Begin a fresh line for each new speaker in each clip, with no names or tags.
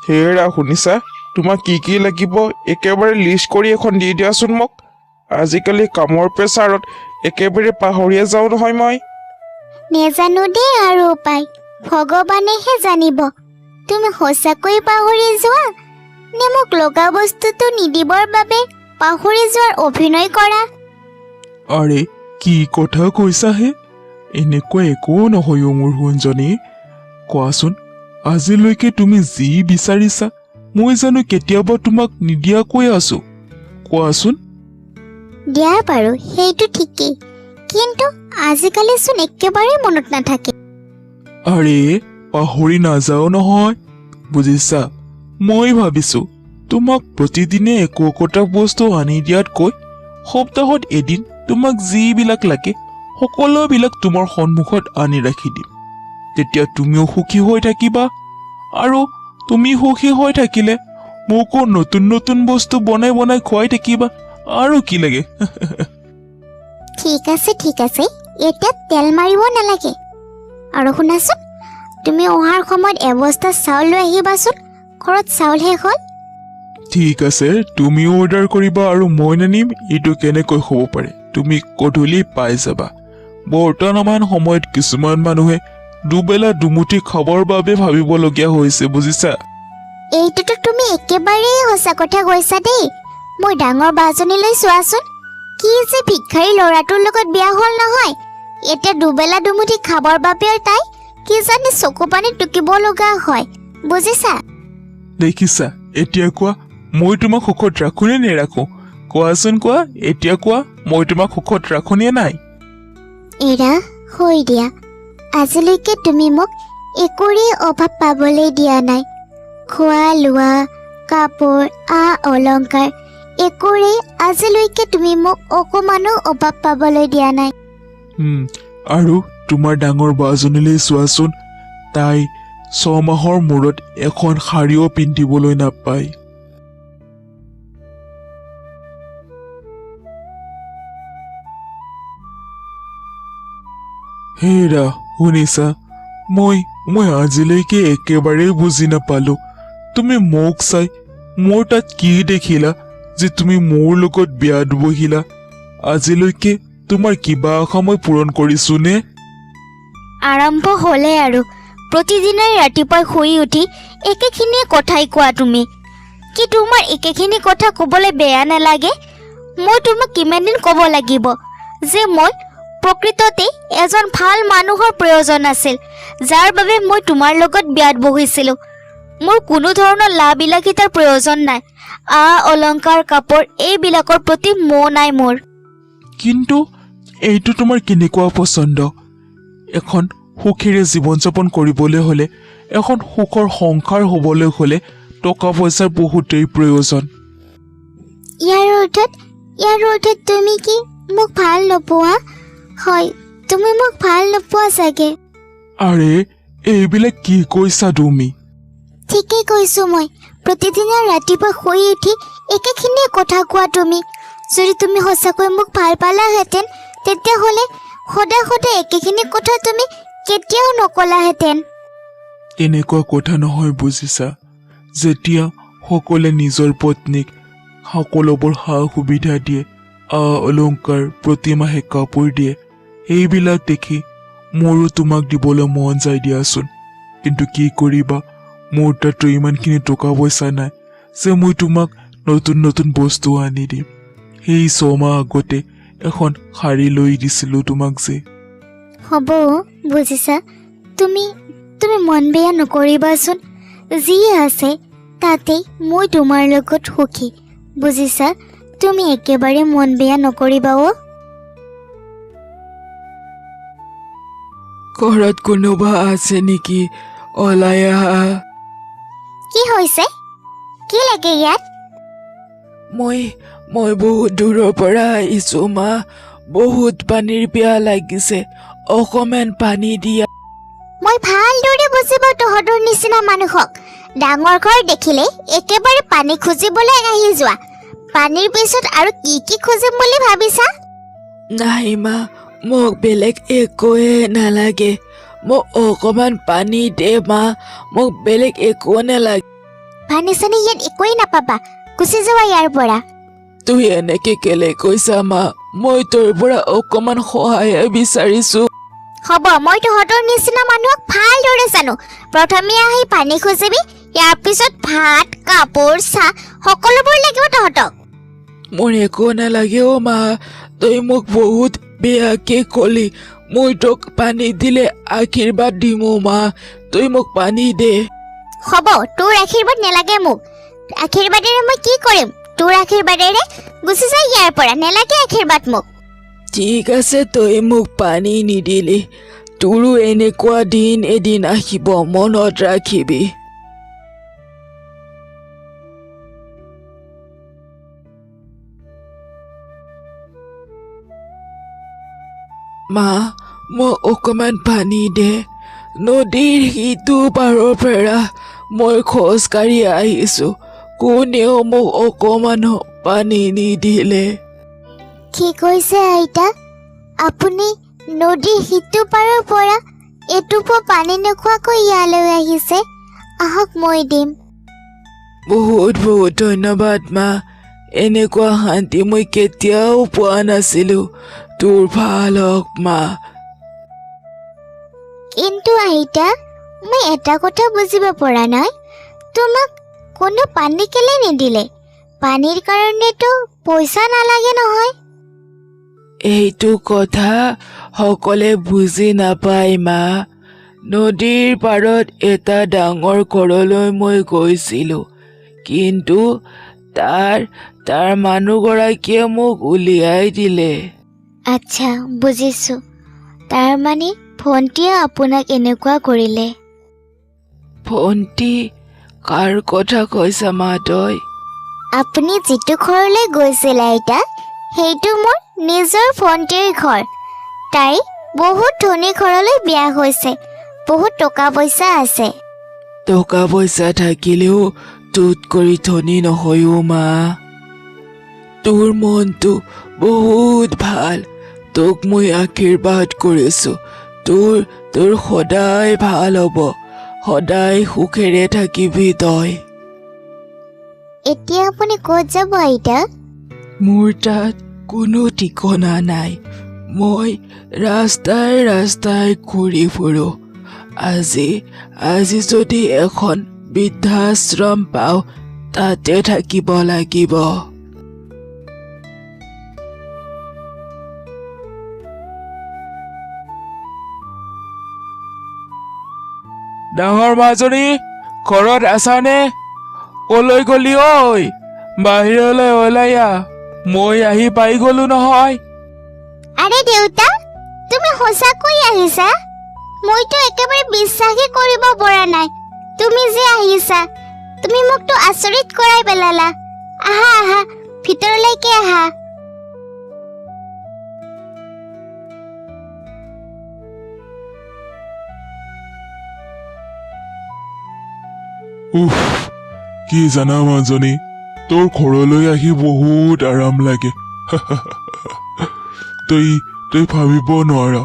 হেৰা শুনিছা, তোমাক কি লাগিব একেবাৰে লিষ্ট কৰি এখন দি দিয়াচোন মোক। আজিকালি কামৰ প্ৰেছাৰত একেবাৰে পাহৰিয়ে যাওঁ নহয় মই।
নেজানো দেই আৰু উপায়, ভগৱানেহে জানিব। তুমি সঁচাকৈ পাহৰি যোৱা নে মোক লগা বস্তুটো নিদিবৰ বাবে পাহৰি যোৱাৰ অভিনয় কৰা?
আৰে কি কথা কৈছাহে? এনেকুৱা একো নহয় মোৰ সোণজনী। কোৱাচোন, আজিলৈকে তুমি যি বিচাৰিছা মই জানো কেতিয়াবা তোমাক নিদিয়াকৈ আছো? কোৱাচোন।
দিয়া বাৰু, সেইটো ঠিকেই, কিন্তু আজিকালিচোন একেবাৰে মনত নাথাকে।
আৰে পাহৰি নাযাও নহয়, বুজিছা? মই ভাবিছো তোমাক প্ৰতিদিনে একোটা বস্তু আনি দিয়াতকৈ সপ্তাহত এদিন তোমাক যিবিলাক লাগে সকলোবিলাক তোমাৰ সন্মুখত আনি ৰাখি দিম। তেতিয়া তুমিও সুখী হৈ থাকিবা, আৰু তুমি সুখী হৈ থাকিলে মোকো নতুন নতুন বস্তু বনাই বনাই খুৱাই থাকিবা। আৰু কি লাগে?
ঠিক আছে, এতিয়া তেল মাৰিব নালাগে। আৰু শুনাচোন, তুমি অহাৰ সময়ত এবস্তা চাউল লৈ আহিবাচোন, ঘৰত চাউল শেষ হ'ল।
ঠিক আছে, তুমিও অৰ্ডাৰ কৰিবা আৰু মই নানিম, এইটো কেনেকৈ হ'ব পাৰে? তুমি গধূলি পাই যাবা। বৰ্তমান সময়ত কিছুমান মানুহে দুবেলা দুমুঠি খাবৰ বাবে ভাবিবলগীয়া হৈছে, বুজিছা?
এইটোতো তুমি একেবাৰেই সঁচা কথা কৈছা দেই। মোৰ ডাঙৰ বাজনীলৈ চোৱাচোন, কি যে ভিক্ষাৰী ল'ৰাটোৰ লগত বিয়া হ'ল নহয়। এতিয়া দুবেলা দুমুঠি খাবৰ বাবেও তাই কি জানি চকু পানী টুকিব লগা হয়, বুজিছা?
দেখিছা, এতিয়া কোৱা মই তোমাক সুখত ৰাখো নে নেৰাখো? কোৱাচোন কোৱা, এতিয়া কোৱা মই তোমাক সুখত ৰাখো নে নাই?
এৰা হৈ দিয়া, আজিলৈকে তুমি মোক একোৰে অভাৱ পাবলৈ দিয়া নাই। খোৱা লোৱা, কাপোৰ, অলংকাৰ একোৰে আজিলৈকে তুমি মোক অকমানো অভাৱ পাবলৈ দিয়া নাই।
আৰু তোমাৰ ডাঙৰ বাজনীলৈ চোৱাচোন, তাই 6 মাহৰ মূৰত এখন শাৰীও পিন্ধিবলৈ নাপায়। হেৰা শুনিছা, মই আজিলৈকে একেবাৰেই বুজি নাপালো তুমি মোক চাই মোৰ তাত কি দেখিলা যে তুমি মোৰ লগত বিয়াত বহিলা। আজিলৈকে তোমাৰ কিবা আশা মই পূৰণ কৰিছো নে?
আৰম্ভ হ'লে আৰু প্ৰতিদিনাই ৰাতিপুৱাই শুই উঠি একেখিনিয়ে কথাই কোৱা তুমি। কি তোমাৰ একেখিনি কথা ক'বলৈ বেয়া নালাগে? মই তোমাক কিমান দিন ক'ব লাগিব যে মই প্ৰকৃততে এজন ভাল মানুহৰ প্ৰয়োজন আছিল, যাৰ বাবে মই তোমাৰ লগত বিয়াত বহিছিলোঁ। মোৰ কোনো ধৰণৰ লাবিলাসিতাৰ প্ৰয়োজন নাই। অলংকাৰ, কাপোৰ এইবিলাকৰ প্ৰতি মোহ নাই মোৰ।
কিন্তু এইটো তোমাৰ কেনেকুৱা পচন্দ? এখন সুখেৰে জীৱন যাপন কৰিবলৈ হ'লে, এখন সুখৰ সংসাৰ হ'বলৈ হ'লে টকা পইচাৰ বহুতেই প্ৰয়োজন।
ইয়াৰ অৰ্থত তুমি কি মোক ভাল নোপোৱা? হয়, তুমি মোক ভাল নোপোৱা চাগে।
আৰে এইবিলাক কি কৈছা তুমি?
ঠিকেই কৈছো মই। প্ৰতিদিনে ৰাতিপুৱা শুই উঠি একেখিনিয়ে কথা কোৱা তুমি। যদি তুমি সঁচাকৈ মোক ভাল পালাহেঁতেন তেতিয়াহ'লে সদায় সদায় একেখিনি কথা তুমি কেতিয়াও নকলাহেঁতেন।
এনেকুৱা কথা নহয়, বুজিছা? যেতিয়া সকলোৱে নিজৰ পত্নীক সকলোবোৰ সা সুবিধা দিয়ে, অলংকাৰ, প্ৰতিমাহে কাপোৰ দিয়ে, এইবিলাক দেখি মোৰো তোমাক দিবলৈ মন যায় দিয়াচোন। কিন্তু কি কৰিবা, মোৰ তাতো ইমানখিনি টকা পইচা নাই যে মই তোমাক নতুন নতুন বস্তু আনি দিম। সেই 6 মাহ আগতে এখন শাৰী লৈ দিছিলোঁ তোমাক যে।
হ'ব, বুজিছা? তুমি মন বেয়া নকৰিবাচোন। যি আছে তাতেই মই তোমাৰ লগত সুখী, বুজিছা? তুমি একেবাৰে মন বেয়া নকৰিবা।
ঘৰত কোনোবা আছে নেকি? ওলাই আহা।
কি হৈছে? কি লাগে ইয়াত?
মই বহুত দূৰৰ পৰা আহিছো মা। বহুত পানীৰ পিয়াহ লাগিছে, অকমান পানী দিয়া।
মই ভালদৰে বুজিব তহঁতৰ নিচিনা মানুহক। ডাঙৰ ঘৰ দেখিলে একেবাৰে পানী খুজিবলৈ আহি যোৱা। পানীৰ পিছত আৰু কি খুজিম বুলি ভাবিছা?
নাই মা, মোক বেলেগ একোৱে নালাগে। মোক অকমান পানী দে মা, মোক বেলেগ একো নালাগে।
পানী চানী ইয়াত একোৱেই নাপাবা, গুচি যোৱা ইয়াৰ পৰা।
তুই এনেকে কেলে কৈছা মা? মই তোৰ পৰা অকমান সহায় বিচাৰিছো।
হ'ব, মই তহঁতৰ নিচিনা মানুহক ভালদৰে জানো। প্ৰথমে আহি পানী খুজিবি, ইয়াৰ পিছত ভাত, কাপোৰ, চাহ সকলোবোৰ লাগিব তহঁতক।
মোৰ একো নালাগে অ' মা, তই মোক বহুত বেয়াকে কলি। মই তোক পানী দিলে আশীৰ্বাদ দিম অ' মা, তই মোক পানী দে।
হ'ব, তোৰ আশীৰ্বাদ নেলাগে মোক। আশীৰ্বাদেৰে মই কি কৰিম? তোৰ আশীৰ্বাদেৰে গুচি যা ইয়াৰ পৰা, নেলাগে আশীৰ্বাদ মোক।
ঠিক আছে, তই মোক পানী নিদিলি, তোৰো এনেকুৱা দিন এদিন আহিব, মনত ৰাখিবি। মা, মোক অকমান পানী দে। নদীৰ সিটো পাৰৰ পৰা মই খোজকাঢ়ি আহিছো, কোনেও মোক অকমান পানী নিদিলে।
কি কৈছে আইতা? আপুনি নদীৰ সিটো পাৰৰ পৰা এটোপো পানী নোখোৱাকৈ ইয়ালৈ আহিছে? আহক, মই দিম।
বহুত বহুত ধন্যবাদ মা, এনেকুৱা শান্তি মই কেতিয়াও পোৱা নাছিলো। তোৰ ভাল হওক মা।
কিন্তু আইতা, মই এটা কথা বুজিব পৰা নাই, তোমাক কোনো পানী কেলে নিদিলে? পানীৰ কাৰণেতো পইচা নালাগে নহয়।
এইটো কথা সকলোৱে বুজি নাপায় মা। নদীৰ পাৰত এটা ডাঙৰ ঘৰলৈ মই গৈছিলো, কিন্তু তাৰ মানুহগৰাকীয়ে মোক উলিয়াই দিলে।
আচ্ছা, বুজিছো। তাৰমানে ভণ্টিয়ে আপোনাক এনেকুৱা কৰিলে।
ভণ্টি? কাৰ কথা কৈছা মা তই?
আপুনি যিটো ঘৰলৈ গৈছিল আইতা, সেইটো মোৰ নিজৰ ভণ্টিৰ ঘৰ। তাই বহুত ধনী ঘৰলৈ বিয়া হৈছে, বহুত টকা পইচা আছে।
টকা পইচা থাকিলেও তোত কৰি ধনী নহয়ো মা। তোৰ মনটো বহুত ভাল, তোক মই আশীৰ্বাদ কৰিছো। তোৰ সদায় ভাল হ'ব, সদায় সুখেৰে থাকিবি তই।
এতিয়া আপুনি ক'ত যাব আইতা?
মোৰ তাত কোনো ঠিকনা নাই, মই ৰাস্তাই ৰাস্তাই ঘূৰি ফুৰো। আজি যদি এখন বৃদ্ধাশ্ৰম পাওঁ, তাতে থাকিব লাগিব।
ডাঙৰ মাজনী, ঘৰত আছানে? কলৈ গলি ঐ? বাহিৰলৈ ওলাই আহ, মই আহি পাই গলো নহয়।
আৰে দেউতা, তুমি সঁচাকৈ আহিছা? মইতো একেবাৰে বিশ্বাসেই কৰিব পৰা নাই তুমি যে আহিছা। তুমি মোকতো আচৰিত কৰাই পেলালা। আহা আহা, ভিতৰলৈকে আহা।
উফ, কি জানা মাজনী, তোৰ ঘৰলৈ আহি বহুত আৰাম লাগে। তই ভাবিব নোৱাৰা,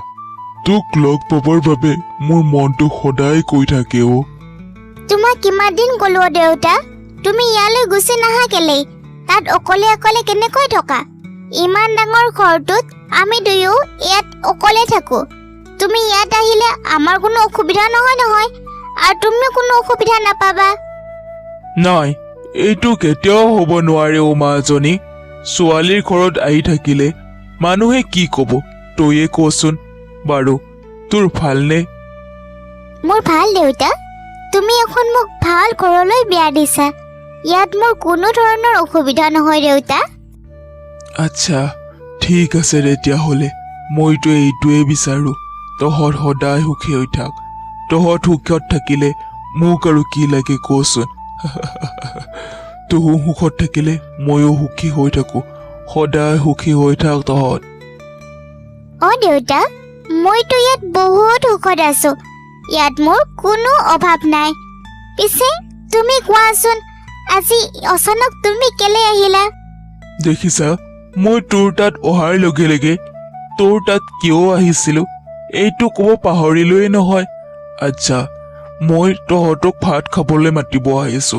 তোক লগ পাবৰ বাবে মোৰ মনটো সদায় কৈ থাকে অ'।
তোমাক কিমান দিন ক'লো দেউতা, তুমি ইয়ালৈ গুচি নাহা কেলেই? তাত অকলে অকলে কেনেকৈ থকা? ইমান ডাঙৰ ঘৰটোত আমি দুয়ো ইয়াত অকলে থাকো। তুমি ইয়াত আহিলে আমাৰ কোনো অসুবিধা নহয়, আৰু তুমিও কোনো অসুবিধা নাপাবা।
নাই, এইটো কেতিয়াও হ'ব নোৱাৰে অ' মাজনী। ছোৱালীৰ ঘৰত আহি থাকিলে মানুহে কি ক'ব, তইয়ে কচোন। বাৰু, তোৰ ভালনে?
মোৰ ভাল দেউতা, তুমি এখন মোক ভাল ঘৰলৈ বিয়া দিছা। ইয়াত মোৰ কোনো ধৰণৰ অসুবিধা নহয় দেউতা।
আচ্ছা, ঠিক আছে তেতিয়াহ'লে। মইতো এইটোৱে বিচাৰো, তহঁত সদায় সুখী হৈ থাক। তহঁত সুখত থাকিলে মোক আৰু কি লাগে কচোন। তোৰ সুখত থাকিলে ময়ো সুখী হৈ থাকো। সদায় সুখী হৈ থাক তহঁত।
অ' দেউতা, মইতো ইয়াত বহুত সুখত আছো। ইয়াত মোৰ কোনো অভাৱ নাই। পিছে তুমি কোৱাচোন, আজি অচানক তুমি কেলে আহিলা?
দেখিছা, মই তোৰ তাত অহাৰ লগে লগে তোৰ তাত কিয় আহিছিলো এইটো ক'ব পাহৰিলোৱে নহয়। আচ্ছা, মই তহঁতক ভাত খাবলৈ মাতিব আহিছো।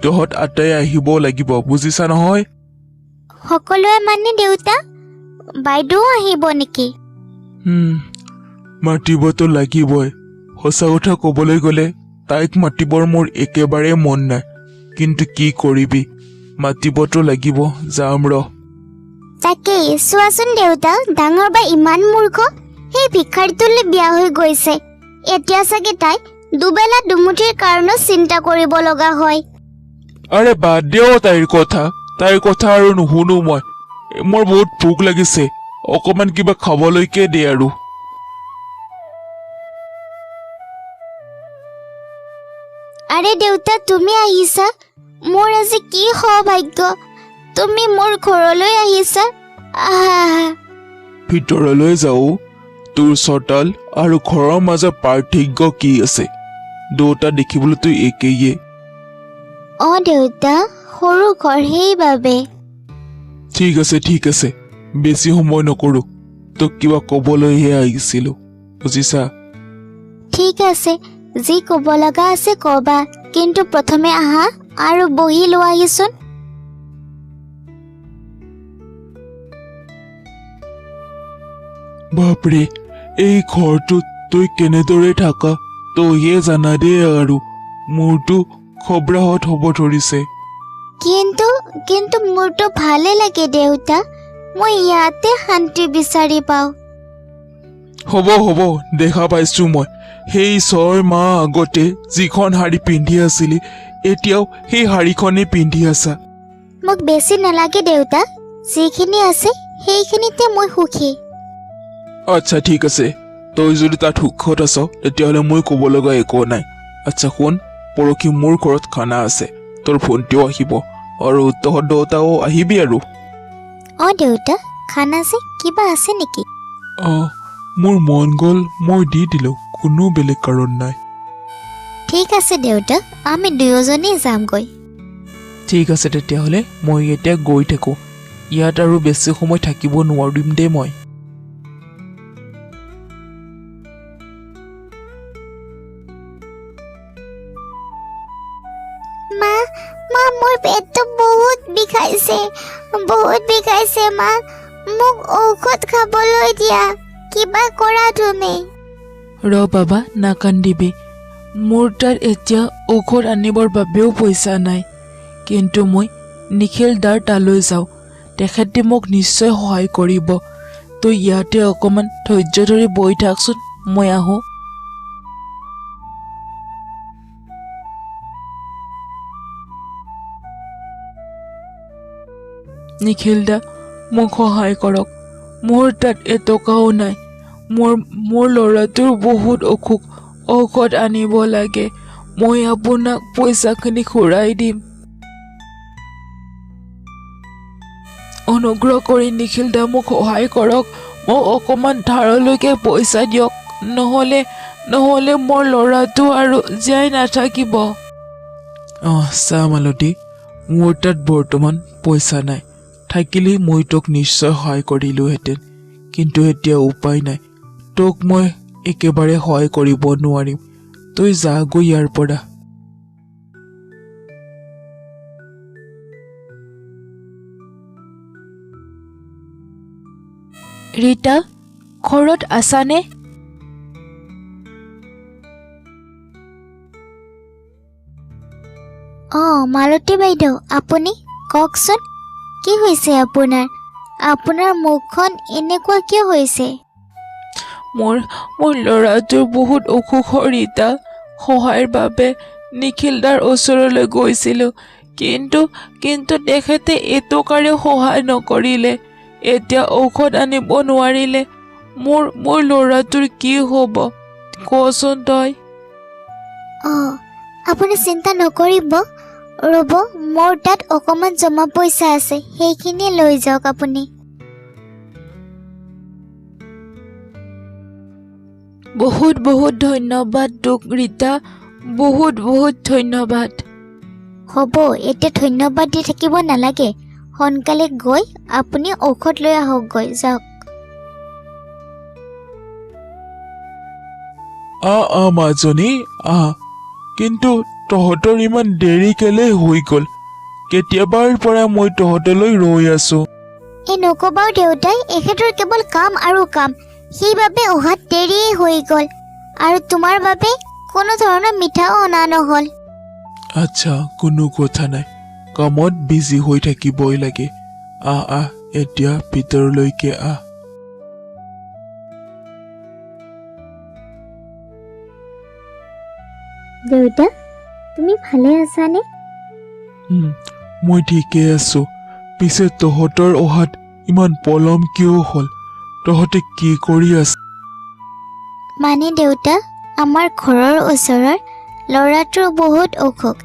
তহঁত আটাই আহিব লাগিব বুজিছা নহয়।
সকলোৱে মানে দেউতা? বাইদেউ আহিব নেকি?
মাতিবতো লাগিবই। সঁচা কথা ক'বলৈ গ'লে তাইক মাতিবৰ মোৰ একেবাৰে মন নাই, কিন্তু কি কৰিবি, মাতিবতো লাগিব, যাম ৰ।
তাকেই চোৱাচোন দেউতা, ডাঙৰ বা ইমান মূৰ্খ, সেই ভিক্ষাৰীটোলৈ বিয়া হৈ গৈছে। এতিয়া চাগে তাই দুবেলা দুমুঠিৰ কাৰণেও চিন্তা কৰিব লগা হয়।
আৰে বাদ দিয় তাইৰ কথা আৰু নুশুনো মই। মোৰ বহুত ভোক লাগিছে, অকমান কিবা খাবলৈকে দে আৰু।
আৰে দেউতা, তুমি আহিছা? মোৰ আজি কি সৌভাগ্য, তুমি মোৰ ঘৰলৈ আহিছা। আহা।
ভিতৰলৈ যাওঁ। তোৰ চোতাল আৰু ঘৰৰ মাজত পাৰ্থক্য কি আছে? দুটা দেখিবলৈতো একেইয়ে।
দেউতা, সৰু ঘৰ সেইবাবে।
ঠিক আছে, বেছি সময় নকৰো, তোক কিবা কবলৈহে আহিছিলো, বুজিছা।
ঠিক আছে, যি ক'ব লগা আছে ক'বা, কিন্তু প্ৰথমে আহা আৰু বহি লোৱাহিচোন।
বাপৰে, এই ঘৰটোত তই কেনেদৰে থাকা তইহে জানা দেই, আৰু মোৰতো খবৰাহত হ'ব ধৰিছে।
কিন্তু মোৰতো ভালে লাগে দেউতা, মই ইয়াতে শান্তি বিচাৰি পাওঁ।
হ'ব দেখা পাইছো মই। সেই 6 মাহ আগতে যিখন শাৰী পিন্ধি আছিলি, এতিয়াও সেই শাৰীখনেই পিন্ধি আছা।
মোক বেছি নালাগে দেউতা, যিখিনি আছে সেইখিনিতে মই সুখী।
আচ্ছা ঠিক আছে, তই যদি তাত সুখত আছ তেতিয়াহ'লে মই ক'ব লগা একো নাই। আচ্ছা শুন, পৰহি মোৰ ঘৰত খানা আছে, তোৰ ভণ্টিও আহিব আৰু তহঁত দুটাও আহিবি আৰু।
দেউতা, খানা যে কিবা আছে নেকি?
মোৰ মন গ'ল, মই দি দিলোঁ, কোনো বেলেগ কাৰণ নাই।
ঠিক আছে দেউতা, আমি দুয়োজনেই যামগৈ।
ঠিক আছে তেতিয়াহ'লে মই এতিয়া গৈ থাকোঁ, ইয়াত আৰু বেছি সময় থাকিব নোৱাৰিম দেই মই।
মা, মোৰ পেটটো বহুত বিষাইছে মা, মোক ঔষধ খাবলৈ দিয়া, কিবা কৰা তুমি।
বাবা, নাকান্দিবি, মোৰ তাত এতিয়া ঔষধ আনিবৰ বাবেও পইচা নাই, কিন্তু মই নিখিল দাৰ তালৈ যাওঁ, তেখেতে মোক নিশ্চয় সহায় কৰিব। তই ইয়াতে অকণমান ধৈৰ্য ধৰি বহি থাকচোন, মই আহোঁ। নিখিল দা, মোক সহায় কৰক, মোৰ তাত এটকাও নাই। মোৰ ল'ৰাটোৰ বহুত অসুখ, ঔষধ আনিব লাগে, মই আপোনাক পইচাখিনি ঘূৰাই দিম। অনুগ্ৰহ কৰি নিখিল দা মোক সহায় কৰক, মোক অকণমান ধাৰলৈকে পইচা দিয়ক, নহ'লে মোৰ ল'ৰাটো আৰু জীয়াই নাথাকিব। চা মালতী, মোৰ তাত বৰ্তমান পইচা নাই, থাকিলেই মই তোক নিশ্চয় সহায় কৰিলোহেঁতেন, কিন্তু এতিয়া উপায় নাই, তোক মই একেবাৰে সহায় কৰিব নোৱাৰিম, তই যাগৈ ইয়াৰ পৰা। ৰীতা, ঘৰত আছানে?
মালতী বাইদেউ, আপুনি কওকচোন, কি হৈছে আপোনাৰ মুখখন এনেকুৱা কিয় হৈছে?
মোৰ ল'ৰাটোৰ বহুত অসুখ ৰীতা, সহায়ৰ বাবে নিখিলদাৰ ওচৰলৈ গৈছিলোঁ, কিন্তু তেখেতে এটকাৰেও সহায় নকৰিলে, এতিয়া ঔষধ আনিব নোৱাৰিলে, মোৰ ল'ৰাটোৰ কি হ'ব কচোন তই?
আপুনি চিন্তা নকৰিব, ৰ'ব, মোৰ তাত অকণমান জমা পইচা আছে, সেইখিনি লৈ যাওক আপুনি।
বহুত ধন্যবাদ তোক ৰীতা, বহুত ধন্যবাদ।
হ'ব, এতিয়া ধন্যবাদ দি থাকিব নালাগে, সোনকালে গৈ আপুনি ঔষধ লৈ আহকগৈ, যাওক।
মাজনী, কিন্তু তহঁতৰ ইমান দেৰি কেলে হৈ গ'ল? কেতিয়াবাৰ পৰা মই তহঁতলৈ ৰৈ আছো।
এই নকবাও দেউতাই, এখেতৰ কেৱল কাম আৰু কাম, সেইবাবে অহাত দেৰিয়ে হৈ গ'ল। আৰু তোমাৰ বাবে কোনো ধৰণৰ মিঠাও অনা নহ'ল।
আচ্ছা, কোনো কথা নাই, কামত বিজি হৈ থাকিবই লাগে। আহ এতিয়া ভিতৰলৈকে আহ।
দেউতা, তুমি ভালে আছানে?
মই ঠিকে আছো। পিছে তহঁতৰ অহাত ইমান পলম কিয় হ'ল? তহঁতে কি কৰি আছ?
মানে দেউতা, আমাৰ ঘৰৰ ওচৰৰ ল'ৰাটোৰ বহুত অসুখ,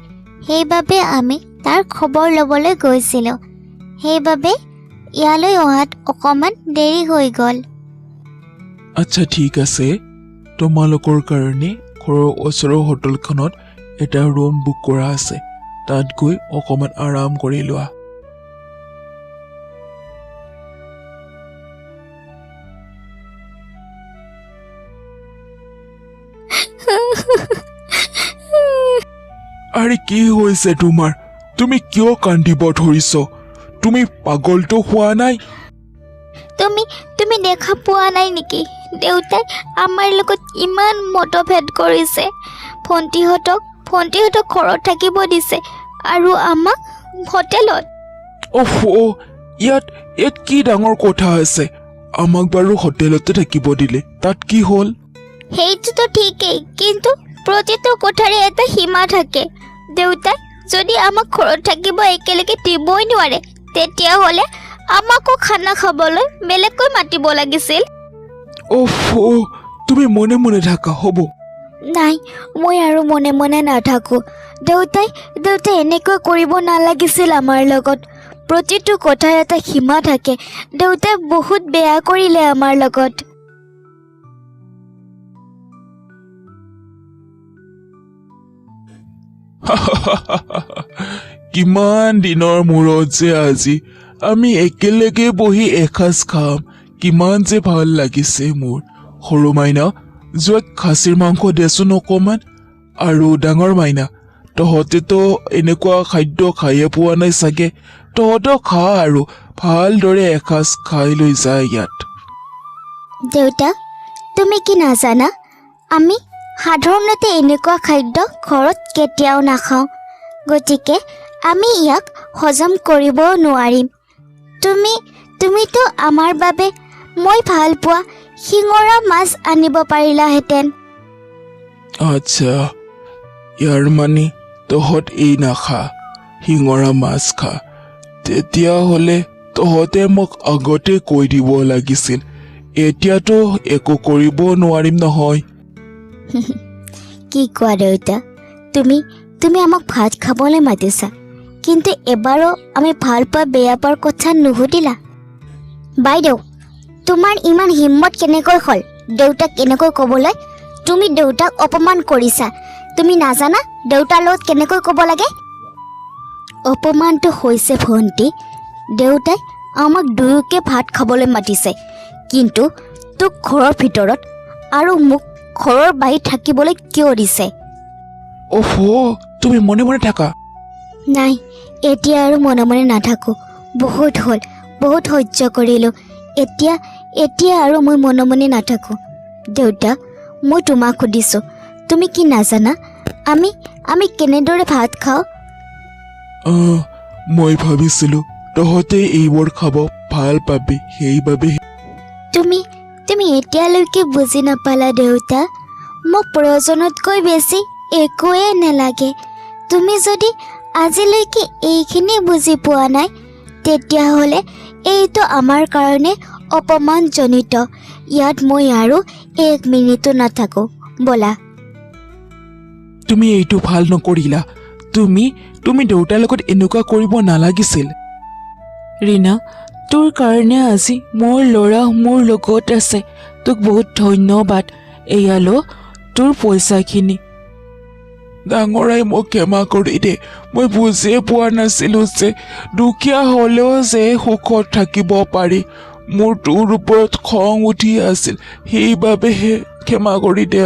সেইবাবে আমি তাৰ খবৰ ল'বলৈ গৈছিলোঁ। সেইবাবে ইয়ালৈ অহাত অকণমান দেৰি হৈ গ'ল।
আচ্ছা ঠিক আছে, তোমালোকৰ কাৰণে ঘৰৰ ওচৰৰ হোটেলখনত এটা ৰুম বুক কৰা আছে। তাত গৈ অকণমান আৰাম কৰি লোৱা। আৰে কি হৈছে তোমাৰ? তুমি কিয় কান্দিব ধৰিছ? তুমি পাগলটো হোৱা নাই?
তুমি দেখা পোৱা নাই নেকি? দেউতাই আমাৰ লগত ইমান মতভেদ কৰিছে। ভণ্টিহঁতক ঘৰত থাকিব দিছে আৰু আমাক হোটেলত।
ইয়াত কি ডাঙৰ কথা আছে? আমাক বাৰু হোটেলতে থাকিব দিলে, তাত কি হ'ল?
সেইটোতো ঠিকেই, কিন্তু প্ৰতিটো কথাৰে এটা সীমা থাকে। দেউতাই যদি আমাক ঘৰত থাকিব একেলগে দিবই নোৱাৰে, তেতিয়াহ'লে আমাকো খানা খাবলৈ বেলেগকৈ মাতিব লাগিছিল।
তুমি মনে মনে থাকা, হ'ব?
নাই, মই আৰু মনে মনে নাথাকোঁ। দেউতাই এনেকৈ কৰিব নালাগিছিল আমাৰ লগত। প্ৰতিটো কথাৰ এটা সীমা থাকে। দেউতাই বহুত বেয়া কৰিলে আমাৰ লগত।
কিমান দিনৰ মূৰত যে আজি আমি একেলগে বহি এসাঁজ খাম। কিমান যে ভাল লাগিছে মোৰ। সৰু মাইনা, যোৱা খাচীৰ মাংস দেচোন অকণমান। আৰু ডাঙৰ মাইনা, তহঁতেতো এনেকুৱা খাদ্য খায়ে পোৱা নাই চাগে। তহঁতক খা আৰু ভালদৰে এসাঁজ খাই লৈ যায় ইয়াত।
দেউতা, তুমি কি নাজানা? আমি সাধাৰণতে এনেকুৱা খাদ্য ঘৰত কেতিয়াও নাখাওঁ। গতিকে আমি ইয়াক হজম কৰিবও নোৱাৰিম। তুমিতো আমাৰ বাবে মই ভাল পোৱা শিঙৰা মাছ আনিব পাৰিলাহেঁতেন।
আচ্ছা, ইয়াৰ মানে তহঁত এই নাখা, শিঙৰা মাছ খা। তেতিয়াহ'লে তহঁতে মোক আগতে কৈ দিব লাগিছিল। এতিয়াতো একো কৰিব নোৱাৰিম নহয়।
কি কোৱা দেউতা? তুমি আমাক ভাত খাবলৈ মাতিছা, কিন্তু এবাৰো আমি ভাল পোৱা বেয়া পোৱাৰ কথা নুসুধিলা। বাইদেউ, তোমাৰ ইমান হিম্মত কেনেকৈ হ'ল দেউতাক এনেকৈ ক'বলৈ? তুমি দেউতাক অপমান কৰিছা। তুমি নাজানা দেউতাৰ লগত কেনেকৈ ক'ব লাগে? অপমানটো হৈছে ভণ্টি, দেউতাই আমাক দুয়োকে ভাত খাবলৈ মাতিছে, কিন্তু তোক ঘৰৰ ভিতৰত আৰু মোক ঘৰৰ বাহিৰত থাকিবলৈ কিয় দিছে?
তুমি মনে মনে থাকা।
নাই, এতিয়া আৰু মনে মনে নাথাকোঁ। বহুত হ'ল, বহুত সহ্য কৰিলোঁ। এতিয়া আৰু মই মনে মনে নাথাকোঁ। দেউতা, মই তোমাক সুধিছোঁ, তুমি কি নাজানা আমি কেনেদৰে ভাত খাওঁ?
মই ভাবিছিলোঁ তহঁতে এইবোৰ খাব ভাল পাবি, সেইবাবে।
তুমি এতিয়ালৈকে বুজি নাপালা দেউতা। মোক প্ৰয়োজনতকৈ বেছি একোৱে নালাগে। তুমি যদি আজিলৈকে এইখিনি বুজি পোৱা নাই, তেতিয়াহ'লে এইটো আমাৰ কাৰণে অপমানজনিত। ইয়াত মই আৰু 1 মিনিটো নাথাকোঁ, ব'লা।
তুমি এইটো ভাল নকৰিলা। তুমি দেউতাৰ লগত এনেকুৱা কৰিব নালাগিছিল।
ৰীনা, তোৰ কাৰণে আজি মোৰ ল'ৰা মোৰ লগত আছে। তোক বহুত ধন্যবাদ। এয়ালো তোৰ পইচাখিনি।
ডাঙৰাই মোক ক্ষমা কৰি দে। মই বুজিয়ে পোৱা নাছিলোঁ যে দুখীয়া হ'লেও যে সুখত থাকিব পাৰি। মোৰ তোৰ ওপৰত খং উঠি আছিল, সেইবাবেহে ক্ষমা কৰি দে।